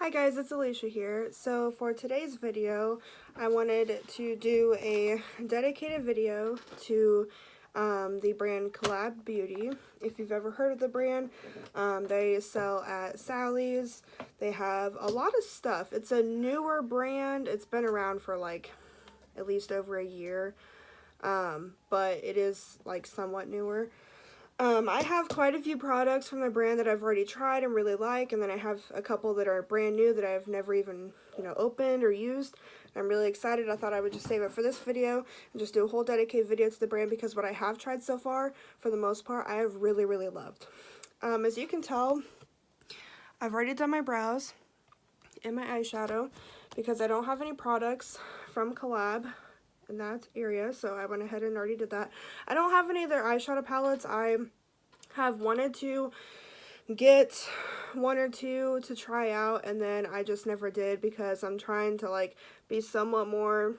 Hi guys, it's Alicia here. So for today's video, I wanted to do a dedicated video to the brand Col-lab Beauty. If you've ever heard of the brand, they sell at Sally's. They have a lot of stuff. It's a newer brand. It's been around for like at least over a year, but it is like somewhat newer. I have quite a few products from the brand that I've already tried and really like, and then I have a couple that are brand new that I've never even, opened or used. I'm really excited. I thought I would just save it for this video and just do a whole dedicated video to the brand because what I have tried so far, for the most part, I have really, really loved. As you can tell, I've already done my brows and my eyeshadow because I don't have any products from Col-lab in that area, so I went ahead and already did that. I don't have any of their eyeshadow palettes. I have wanted to get one or two to try out, and then I just never did because I'm trying to like be somewhat more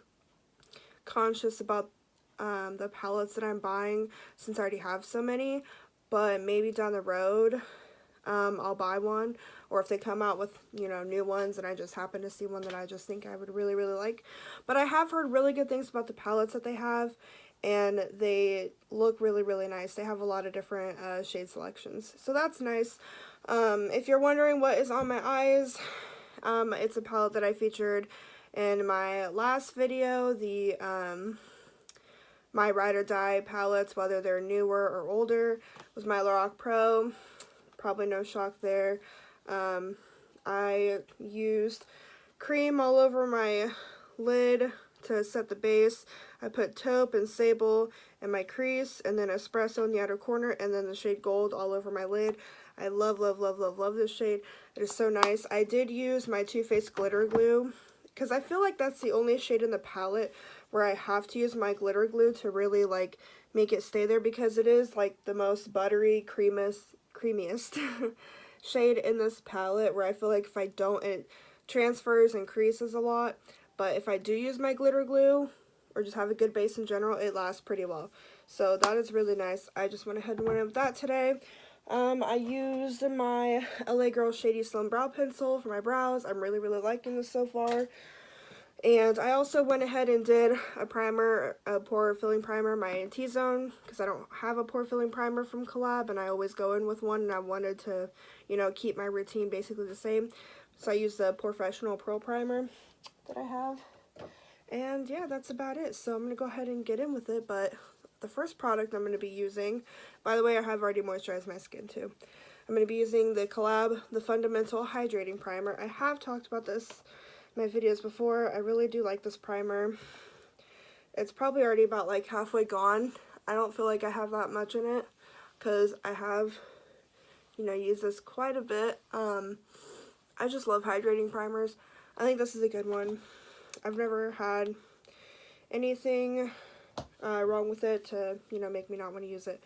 conscious about the palettes that I'm buying since I already have so many. But maybe down the road I'll buy one, or if they come out with, new ones and I just happen to see one that I just think I would really, really like. But I have heard really good things about the palettes that they have, and they look really, really nice. They have a lot of different shade selections, so that's nice. If you're wondering what is on my eyes, it's a palette that I featured in my last video, the my Ride or Die palettes, whether they're newer or older, was my Lorac Pro. Probably no shock there. I used cream all over my lid to set the base. I put taupe and sable in my crease, and then espresso in the outer corner, and then the shade gold all over my lid. I love, love, love, love, love this shade. It is so nice. I did use my Too Faced glitter glue because I feel like that's the only shade in the palette where I have to use my glitter glue to really like make it stay there, because it is like the most buttery, creamiest shade in this palette, where I feel like if I don't, it transfers and creases a lot. But if I do use my glitter glue or just have a good base in general, it lasts pretty well. So that is really nice. I just went ahead and went in with that today. I used my LA Girl Shady Slim Brow Pencil for my brows. I'm really, really liking this so far. And I also went ahead and did a primer, a pore filling primer, my T-Zone, because I don't have a pore filling primer from Col-lab, and I always go in with one, and I wanted to, keep my routine basically the same. So I used the Professional Pro Primer that I have. And yeah, that's about it. So I'm going to go ahead and get in with it, but the first product I'm going to be using, by the way, I have already moisturized my skin too. I'm going to be using the Col-lab, the Fundamental Hydrating Primer. I have talked about this my videos before. I really do like this primer. It's probably already about like halfway gone. I don't feel like I have that much in it because I have, used this quite a bit. I just love hydrating primers. I think this is a good one. I've never had anything wrong with it to, make me not want to use it.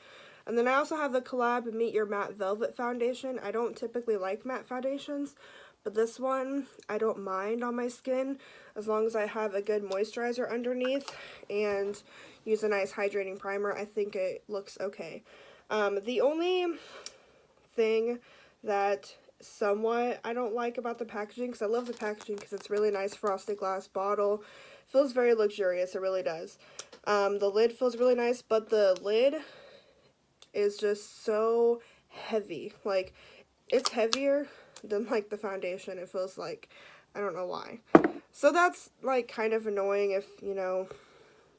And then I also have the Col-lab Meet Your Matte Velvet Foundation. I don't typically like matte foundations, but this one I don't mind on my skin as long as I have a good moisturizer underneath and use a nice hydrating primer. I think it looks okay. The only thing that somewhat I don't like about the packaging, because I love the packaging because it's really nice frosted glass bottle. It feels very luxurious, it really does. The lid feels really nice, but the lid is just so heavy. Like, it's heavier than like the foundation. It feels like, I don't know why. So that's like kind of annoying if,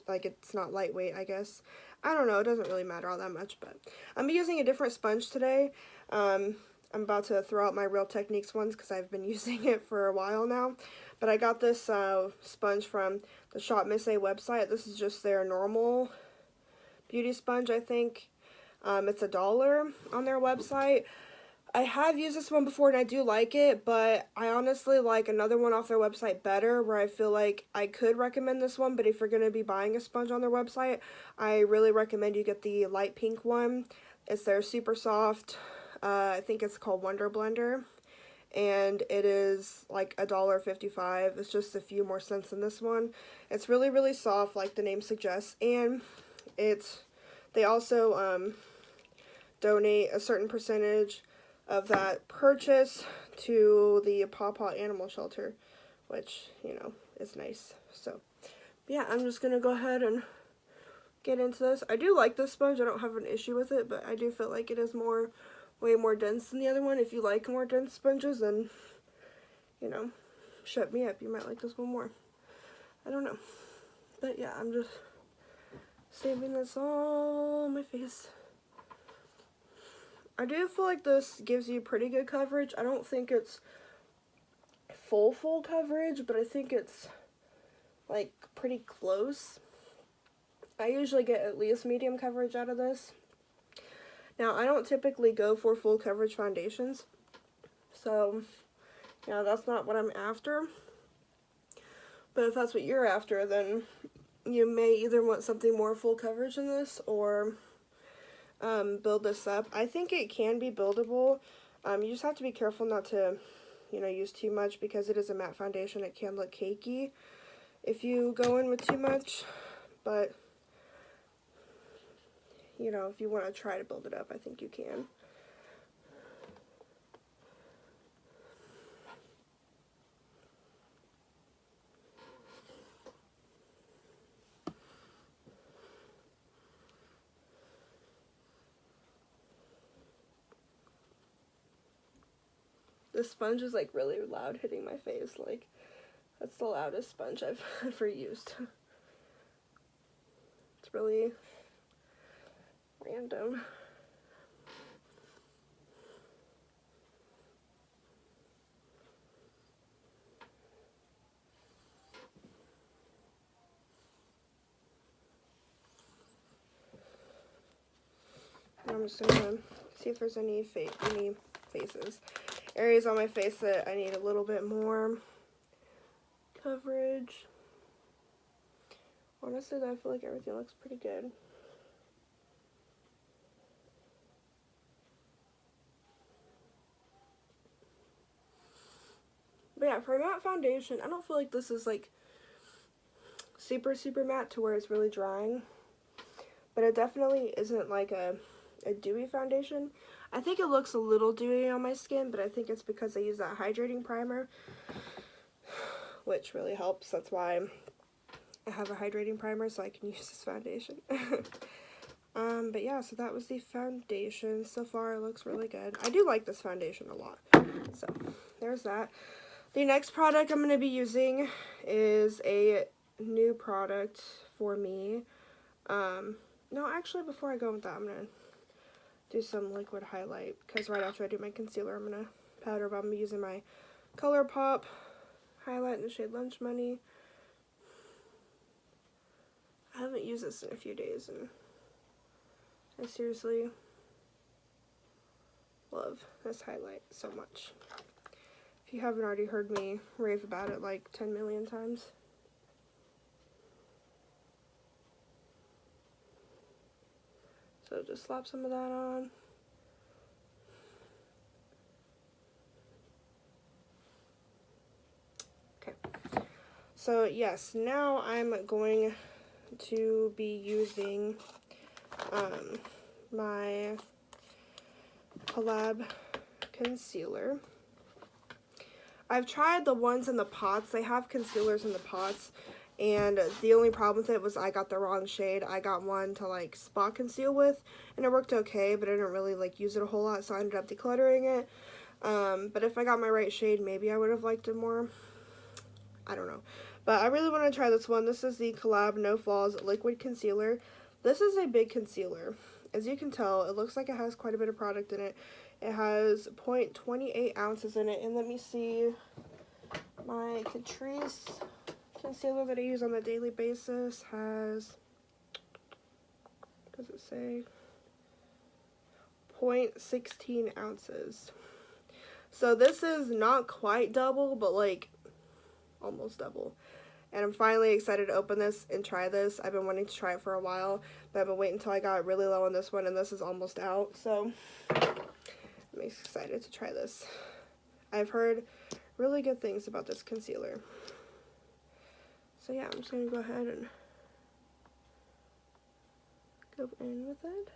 like it's not lightweight, I guess. I don't know, it doesn't really matter all that much, but I'm using a different sponge today. I'm about to throw out my Real Techniques ones because I've been using it for a while now. But I got this sponge from the Shop Miss A website. This is just their normal beauty sponge, I think. It's $1 on their website. I have used this one before and I do like it, but I honestly like another one off their website better, where I feel like I could recommend this one, but if you're going to be buying a sponge on their website, I really recommend you get the light pink one. It's their super soft, I think it's called Wonder Blender, and it is like $1.55. It's just a few more cents than this one. It's really, really soft like the name suggests, and they also donate a certain percentage of that purchase to the Paw Paw Animal Shelter, which, you know, is nice. So, yeah, I'm just going to go ahead and get into this. I do like this sponge. I don't have an issue with it, but I do feel like it is way more dense than the other one. If you like more dense sponges, then, you know, shut me up. You might like this one more. I don't know. But yeah, I'm just stamping this all on my face. I do feel like this gives you pretty good coverage. I don't think it's full coverage, but I think it's like pretty close. I usually get at least medium coverage out of this. Now, I don't typically go for full coverage foundations, so, you know, that's not what I'm after. But if that's what you're after, then you may either want something more full coverage than this, or build this up. I think it can be buildable. You just have to be careful not to, you know, use too much, because it is a matte foundation. It can look cakey if you go in with too much, but, you know, if you want to try to build it up, I think you can. This sponge is like really loud hitting my face. Like, that's the loudest sponge I've ever used. It's really random. I'm just gonna see if there's any faces. Areas on my face that I need a little bit more coverage. Honestly, I feel like everything looks pretty good. But yeah, for a matte foundation, I don't feel like this is like super matte to where it's really drying. But it definitely isn't like a dewy foundation. I think it looks a little dewy on my skin, but I think it's because I use that hydrating primer, which really helps. That's why I have a hydrating primer, so I can use this foundation. But yeah, so that was the foundation. So far, it looks really good. I do like this foundation a lot. So, there's that. The next product I'm going to be using is a new product for me. No, actually, before I go with that, I'm going to do some liquid highlight, because right after I do my concealer, I'm going to powder, but I'm using my ColourPop highlight in the shade Lunch Money. I haven't used this in a few days, and I seriously love this highlight so much. If you haven't already heard me rave about it like 10 million times. So just slap some of that on. Okay. So yes, now I'm going to be using my Col-lab concealer. I've tried the ones in the pots. They have concealers in the pots, and the only problem with it was I got the wrong shade. I got one to like spot conceal with, and it worked okay, but I didn't really like use it a whole lot, so I ended up decluttering it. But if I got my right shade, maybe I would have liked it more. I don't know. But I really want to try this one. This is the Col-lab No Flaws Liquid Concealer. This is a big concealer. As you can tell, it looks like it has quite a bit of product in it. It has 0.28 ounces in it. And let me see, my Catrice concealer that I use on a daily basis has, what does it say? 0.16 ounces. So this is not quite double, but like almost double. And I'm finally excited to open this and try this. I've been wanting to try it for a while, but I've been waiting until I got really low on this one, and this is almost out. So I'm excited to try this. I've heard really good things about this concealer. So yeah, I'm just going to go ahead and go in with it.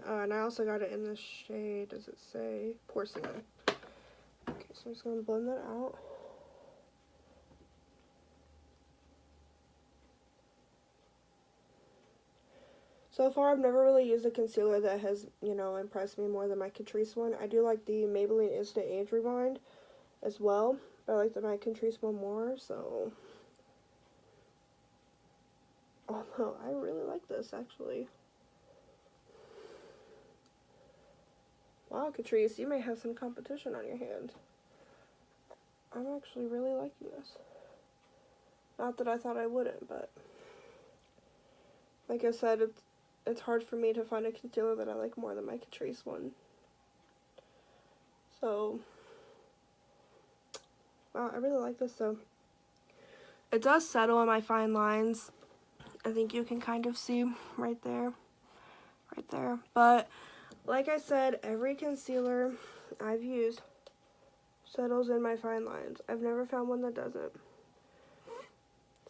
And I also got it in the shade, does it say? Porcelain. Okay, so I'm just going to blend that out. So far, I've never really used a concealer that has, you know, impressed me more than my Catrice one. I do like the Maybelline Instant Age Rewind as well, but I like my Catrice one more, so... Although, I really like this, actually. Wow, Catrice, you may have some competition on your hand. I'm actually really liking this. Not that I thought I wouldn't, but... Like I said, it's hard for me to find a concealer that I like more than my Catrice one. So, wow, I really like this, though. It does settle on my fine lines. I think you can kind of see right there. Right there. But, like I said, every concealer I've used settles in my fine lines. I've never found one that doesn't.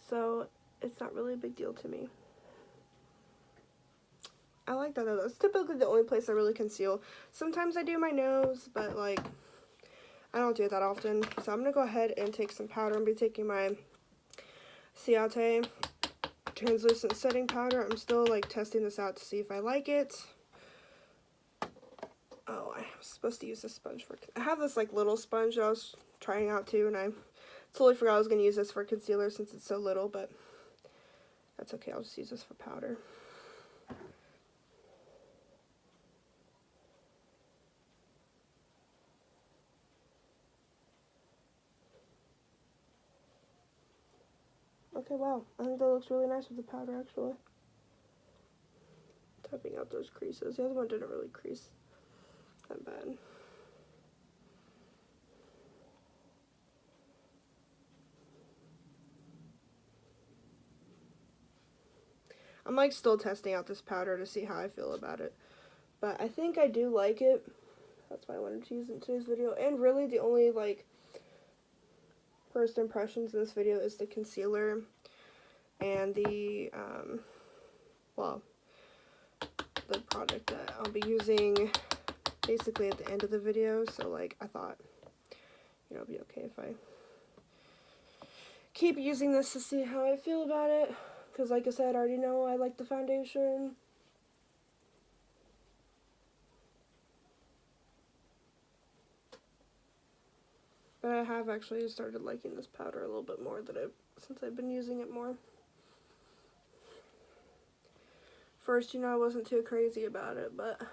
So, it's not really a big deal to me. I like that, though. That's typically the only place I really conceal. Sometimes I do my nose, but, like, I don't do it that often. So, I'm going to go ahead and take some powder. I'm going to be taking my Ciate translucent setting powder. I'm still, like, testing this out to see if I like it. Oh, I was supposed to use this sponge for... I have this, like, little sponge that I was trying out, too, and I totally forgot I was going to use this for concealer since it's so little, but that's okay. I'll just use this for powder. Okay, wow. I think that looks really nice with the powder, actually. Tapping out those creases. The other one didn't really crease that bad. I'm, like, still testing out this powder to see how I feel about it. But I think I do like it. That's why I wanted to use it in today's video. And really, the only, like, first impressions in this video is the concealer and the, well, the product that I'll be using basically at the end of the video. So, like, I thought, you know, it'd be okay if I keep using this to see how I feel about it. Because, like I said, I already know I like the foundation. But I have actually started liking this powder a little bit more since I've been using it more. First, you know, I wasn't too crazy about it, but I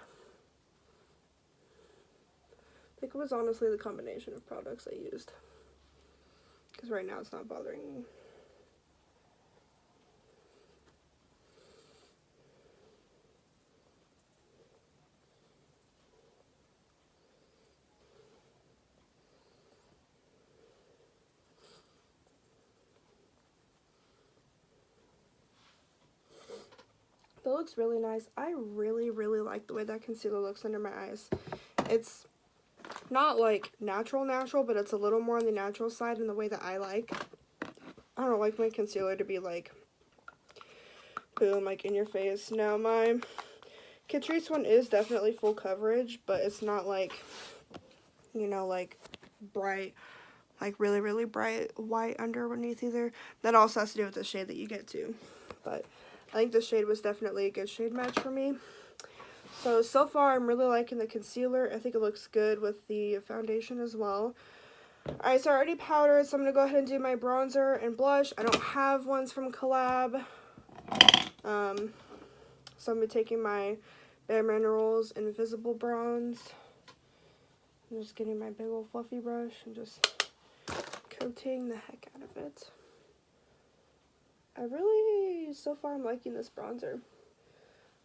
think it was honestly the combination of products I used. Because right now it's not bothering me. That looks really nice. I really, really like the way that concealer looks under my eyes. It's not, like, natural, but it's a little more on the natural side in the way that I like. I don't like my concealer to be, like, boom, like, in your face. No, my Catrice one is definitely full coverage, but it's not, like, you know, like, bright, like, really, really bright white underneath either. That also has to do with the shade that you get, too. But I think the shade was definitely a good shade match for me. So far, I'm really liking the concealer. I think it looks good with the foundation as well. Alright, so I already powdered, so I'm going to go ahead and do my bronzer and blush. I don't have ones from Col-lab. So I'm going to be taking my Bare Minerals Invisible Bronze. I'm just getting my big old fluffy brush and just coating the heck out of it. So far I'm liking this bronzer.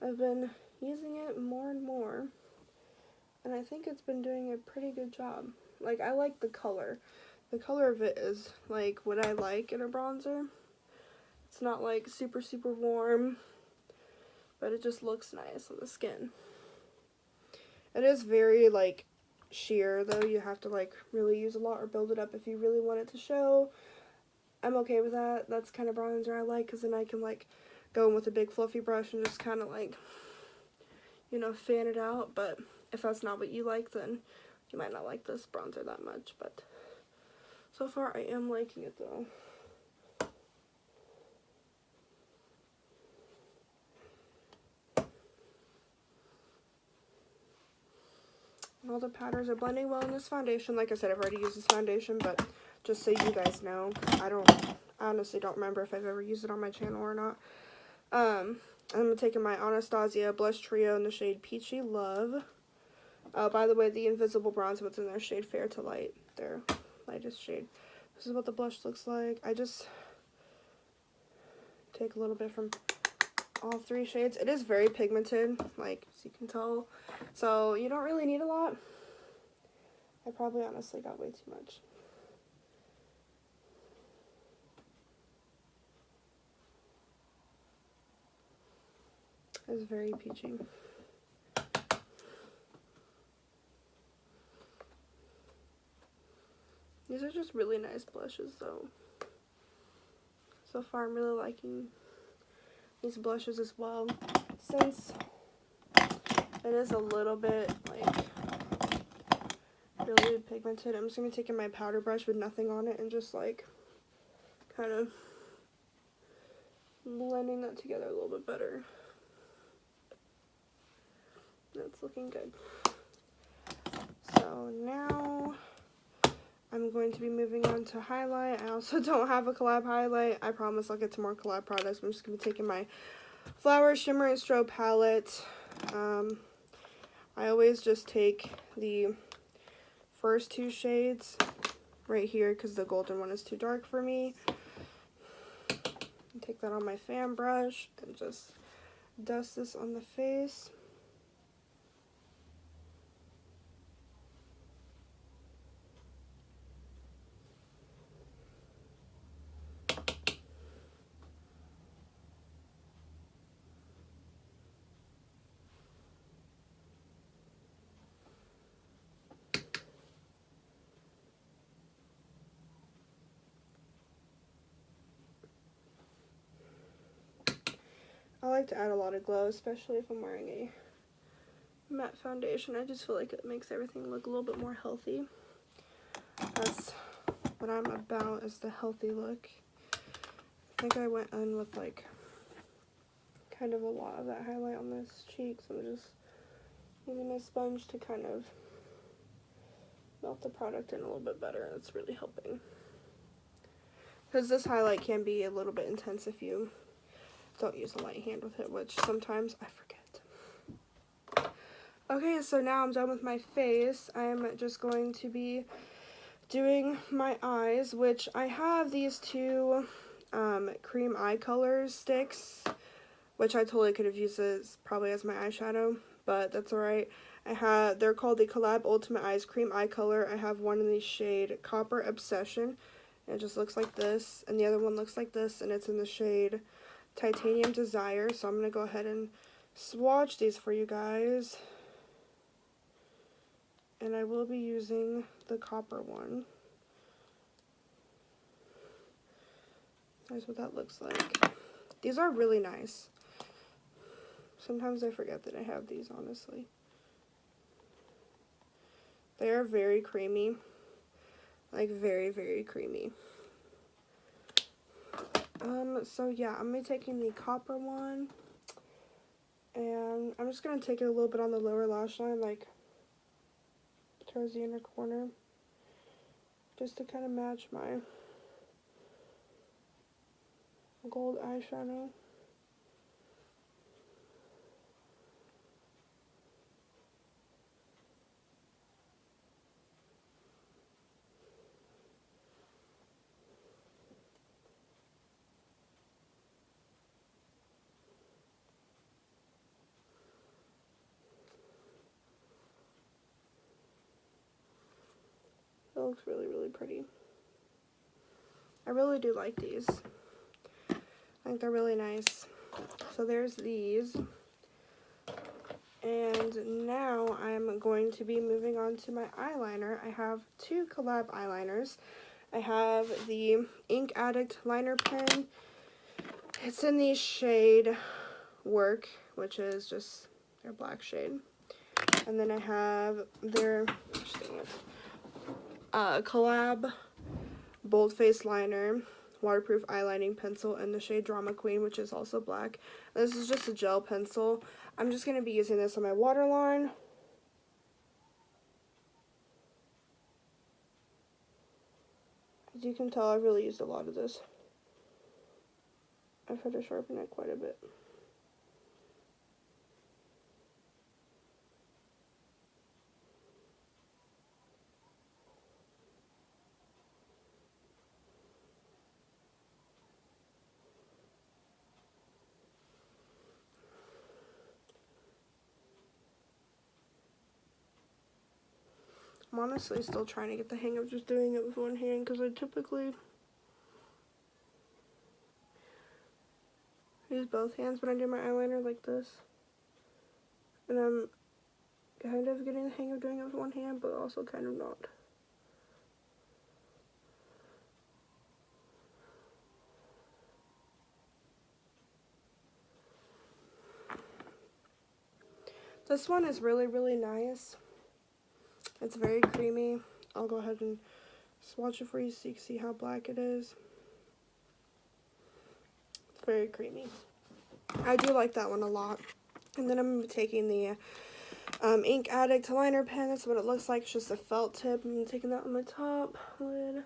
I've been using it more and more, and I think it's been doing a pretty good job. Like, I like the color. The color of it is, like, what I like in a bronzer. It's not, like, super, super warm, but it just looks nice on the skin. It is very, like, sheer, though. You have to, like, really use a lot or build it up if you really want it to show. I'm okay with that. That's kind of bronzer I like, because then I can, like, go in with a big fluffy brush and just kind of, like, you know, fan it out, but if that's not what you like, then you might not like this bronzer that much, but so far I am liking it though. And all the powders are blending well in this foundation. Like I said, I've already used this foundation, but just so you guys know, I honestly don't remember if I've ever used it on my channel or not. I'm taking my Anastasia Blush Trio in the shade Peachy Love. By the way, the Invisible Bronze, what's in their shade Fair to Light, their lightest shade. This is what the blush looks like. I just take a little bit from all 3 shades. It is very pigmented, like, as you can tell. So, you don't really need a lot. I probably honestly got way too much. It's very peachy. These are just really nice blushes, though. So far, I'm really liking these blushes as well. Since it is a little bit, like, really pigmented, I'm just going to be taking my powder brush with nothing on it and just, like, kind of blending that together a little bit better. That's looking good. So now I'm going to be moving on to highlight. I also don't have a collab highlight. I promise I'll get to more collab products. I'm just going to be taking my Flower Shimmer and Strobe palette. I always just take the first 2 shades right here because the golden one is too dark for me. Take that on my fan brush and just dust this on the face. I like to add a lot of glow, especially if I'm wearing a matte foundation. I just feel like it makes everything look a little bit more healthy. That's what I'm about, is the healthy look. I think I went in with like kind of a lot of that highlight on this cheek, so I'm just using my sponge to kind of melt the product in a little bit better. That's really helping. Because this highlight can be a little bit intense if you don't use a light hand with it, which sometimes I forget. Okay, so now I'm done with my face. I'm just going to be doing my eyes, which I have these 2 cream eye color sticks, which I totally could have used as probably as my eyeshadow, but that's alright. They're called the Col-lab Ultimate Eyes Cream Eye Color. I have one in the shade Copper Obsession, and it just looks like this, and the other one looks like this, and it's in the shade Titanium Desire. So I'm going to go ahead and swatch these for you guys, and I will be using the copper one. That's what that looks like. These are really nice. Sometimes I forget that I have these, honestly. They are very creamy. Like, very, very creamy. So yeah, I'm going to be taking the copper one. And I'm just going to take it a little bit on the lower lash line, like, towards the inner corner. Just to kind of match my gold eyeshadow. It looks really, really pretty. I really do like these. I think they're really nice. So there's these. And now I'm going to be moving on to my eyeliner. I have 2 collab eyeliners. I have the Ink Addict liner pen. It's in the shade Work, which is just their black shade. And then I have their Col-lab bold-face liner, waterproof eyelining pencil in the shade Drama Queen, which is also black. This is just a gel pencil. I'm just going to be using this on my waterline. As you can tell, I've really used a lot of this. I've had to sharpen it quite a bit. I'm honestly still trying to get the hang of just doing it with one hand, because I typically use both hands when I do my eyeliner like this. And I'm kind of getting the hang of doing it with one hand, but also kind of not. This one is really, really nice. It's very creamy. I'll go ahead and swatch it for you so you can see how black it is. It's very creamy. I do like that one a lot. And then I'm taking the Ink Addict liner pen. That's what it looks like. It's just a felt tip. I'm taking that on my top lid.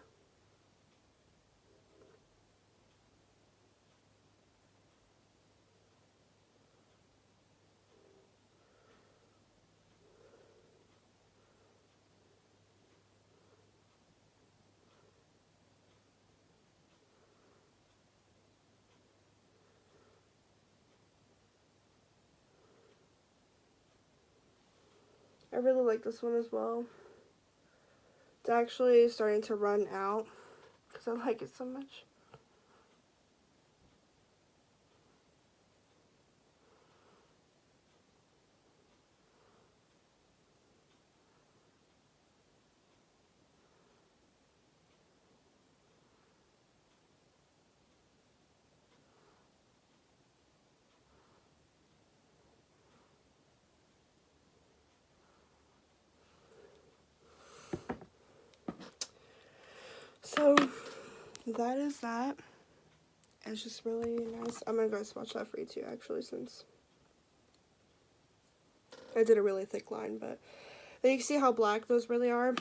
I really like this one as well. It's actually starting to run out because I like it so much. So that is that. It's just really nice. I'm gonna go swatch that for you too, actually, since I did a really thick line, but you can see how black those really are.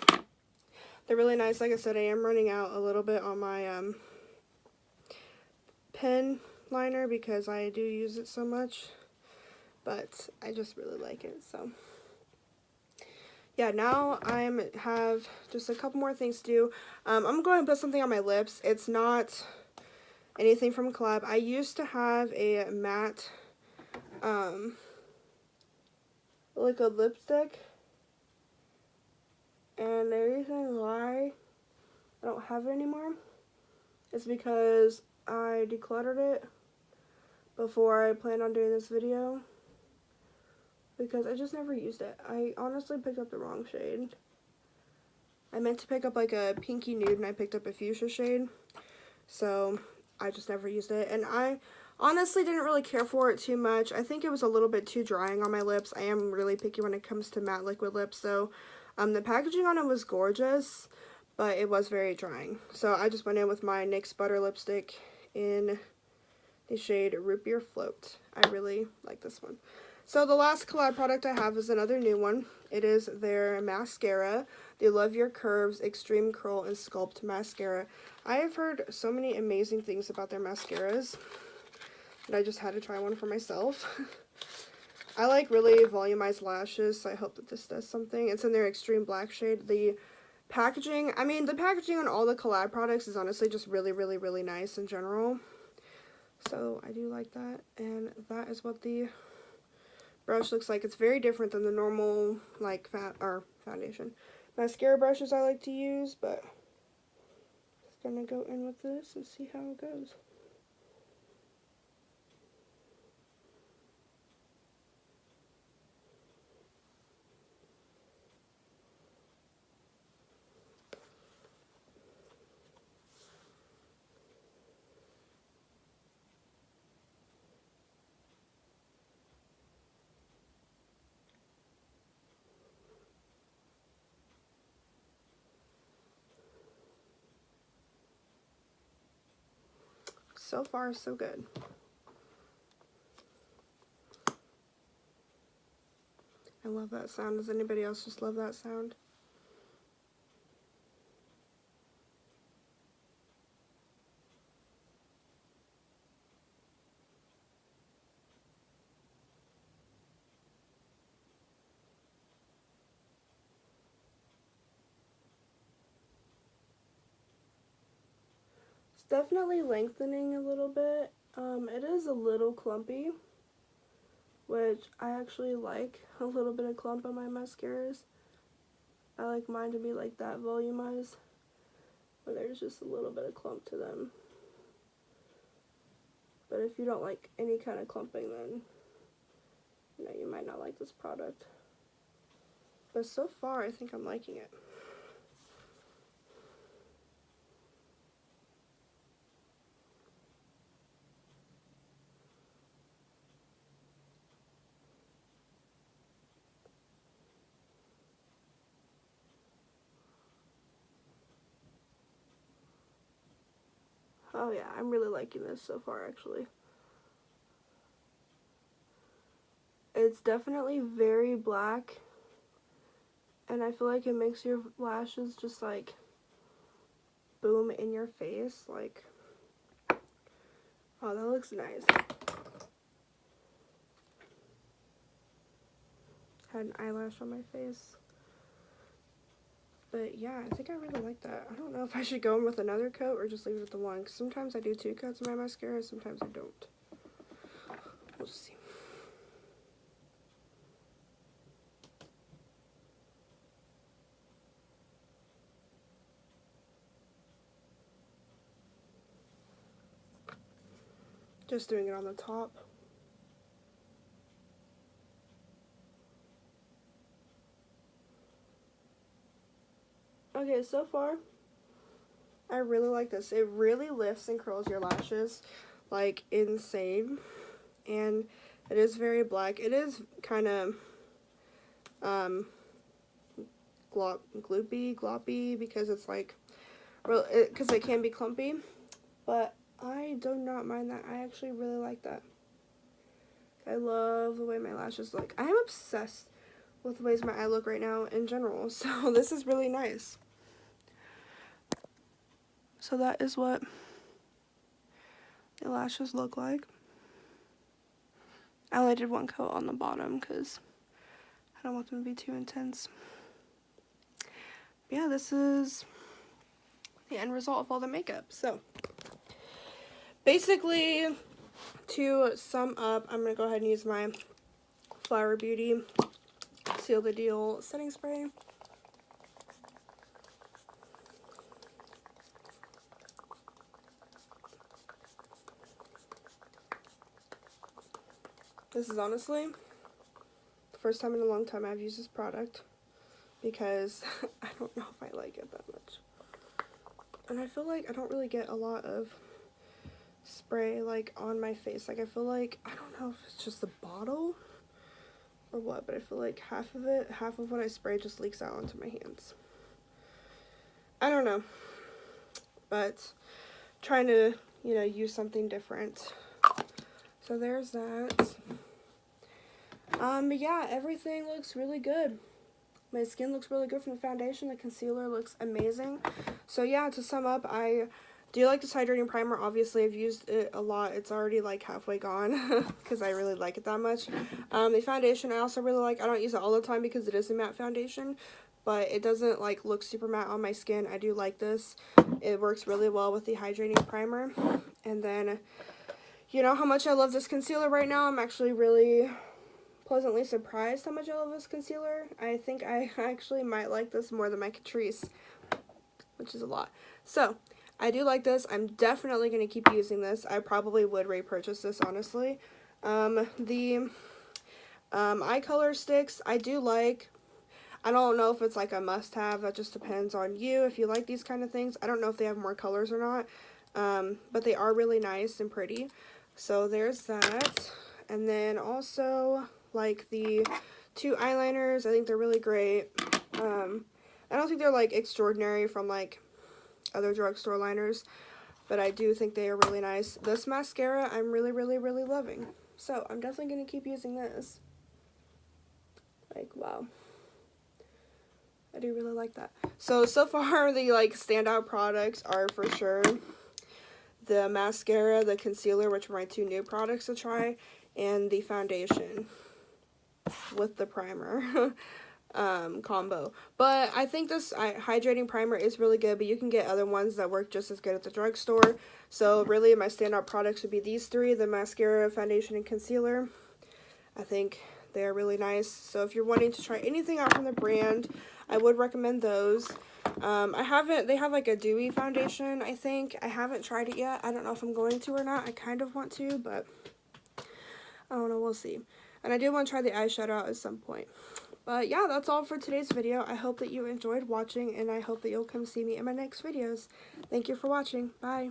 They're really nice. Like I said, I am running out a little bit on my pen liner because I do use it so much, but I just really like it. So yeah, now I have just a couple more things to do. I'm going to put something on my lips. It's not anything from Col-lab. I used to have a matte liquid lipstick, and the reason why I don't have it anymore is because I decluttered it before I planned on doing this video, because I just never used it. I honestly picked up the wrong shade. I meant to pick up like a pinky nude, and I picked up a fuchsia shade, so I just never used it. And I honestly didn't really care for it too much. I think it was a little bit too drying on my lips. I am really picky when it comes to matte liquid lips, so the packaging on it was gorgeous, but it was very drying. So I just went in with my NYX Butter lipstick in the shade Root Beer Float. I really like this one. So the last Col-lab product I have is another new one. It is their mascara, the Love Your Curves Extreme Curl and Sculpt Mascara. I have heard so many amazing things about their mascaras, and I just had to try one for myself. I like really volumized lashes, so I hope that this does something. It's in their extreme black shade. The packaging, I mean, the packaging on all the Col-lab products is honestly just really, really, really nice in general. So I do like that, and that is what the brush looks like. It's very different than the normal, like, foundation mascara brushes I like to use, but just gonna go in with this and see how it goes. So far, so good. I love that sound. Does anybody else just love that sound? It's definitely lengthening a little bit. It is a little clumpy, which I actually like a little bit of clump on my mascaras. I like mine to be like that volumized, where there's just a little bit of clump to them. But if you don't like any kind of clumping, then you might not like this product. But so far, I think I'm liking it. Oh yeah, I'm really liking this so far, actually. It's definitely very black, and I feel like it makes your lashes just like boom in your face. Like, oh, that looks nice. Had an eyelash on my face. But yeah, I think I really like that. I don't know if I should go in with another coat or just leave it with the one, because sometimes I do 2 coats of my mascara, sometimes I don't. We'll just see. Just doing it on the top. Okay, so far, I really like this. It really lifts and curls your lashes like insane. And it is very black. It is kind of gloppy because it's like, because it can be clumpy. But I do not mind that. I actually really like that. I love the way my lashes look. I am obsessed with the ways my eye look right now in general. So this is really nice. So that is what the lashes look like. I only did 1 coat on the bottom because I don't want them to be too intense. But yeah, this is the end result of all the makeup. So basically, to sum up, I'm going to go ahead and use my Flower Beauty Seal the Deal setting spray. This is honestly the first time in a long time I've used this product, because I don't know if I like it that much. And I feel like I don't really get a lot of spray like on my face. Like, I feel like, I don't know if it's just the bottle or what, but I feel like half of what I spray just leaks out onto my hands. I don't know, but trying to, use something different. So there's that. But yeah, everything looks really good. My skin looks really good from the foundation. The concealer looks amazing. So yeah, to sum up, I do like this hydrating primer. Obviously, I've used it a lot. It's already like halfway gone because I really like it that much. The foundation I also really like. I don't use it all the time because it is a matte foundation, but it doesn't like look super matte on my skin. I do like this. It works really well with the hydrating primer. And then, you know how much I love this concealer right now. I'm actually really pleasantly surprised how much I love this concealer. I think I actually might like this more than my Catrice, which is a lot. So I do like this. I'm definitely going to keep using this. I probably would repurchase this, honestly. The eye color sticks, I do like. I don't know if it's like a must-have. That just depends on you, if you like these kind of things. I don't know if they have more colors or not, but they are really nice and pretty. So there's that. And then also, like, the 2 eyeliners, I think they're really great. I don't think they're like extraordinary from like other drugstore liners, but I do think they are really nice. This mascara I'm really loving. So I'm definitely going to keep using this. Like, wow. I do really like that. So far the like standout products are for sure the mascara, the concealer, which are my two new products to try, and the foundation with the primer combo. But I think this hydrating primer is really good, but you can get other ones that work just as good at the drugstore. So really my standout products would be these three, the mascara, foundation, and concealer. I think they are really nice. So if you're wanting to try anything out from the brand, I would recommend those. They have like a dewy foundation, I think. I haven't tried it yet. I don't know if I'm going to or not. I kind of want to, but I don't know, we'll see. And I do want to try the eyeshadow out at some point. But yeah, that's all for today's video. I hope that you enjoyed watching, and I hope that you'll come see me in my next videos. Thank you for watching. Bye.